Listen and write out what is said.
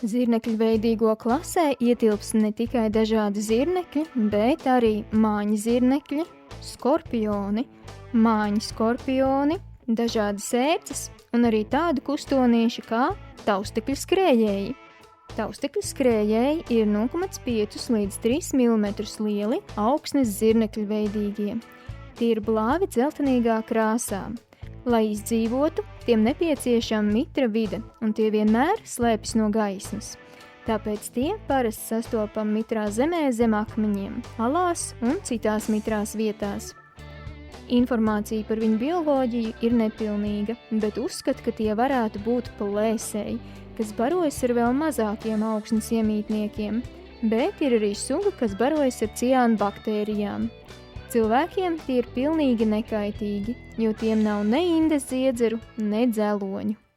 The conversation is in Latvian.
Zirnekļveidīgo klasē ietilps ne tikai dažādi zirnekļi, bet arī māņu zirnekļi, skorpioni, māņu skorpioni, dažādi sērces un arī tādi kustonieši kā taustekļu skrējēji. Taustekļu skrējēji ir 0,5 līdz 3 mm lieli augsnes zirnekļveidīgie. Tie ir blāvi dzeltenīgā krāsā. Lai izdzīvotu, tiem nepieciešama mitra vide, un tie vienmēr slēpjas no gaismas. Tāpēc tie parasti sastopami mitrā zemē zem akmeņiem, alās un citās mitrās vietās. Informācija par viņu bioloģiju ir nepilnīga, bet uzskata, ka tie varētu būt plēsēji, kas barojas ar vēl mazākiem augsnes iemītniekiem, bet ir arī suga, kas barojas ar ciānu baktērijām. Cilvēkiem tie ir pilnīgi nekaitīgi, jo tiem nav ne indes ziedzeru, ne dzeloņu.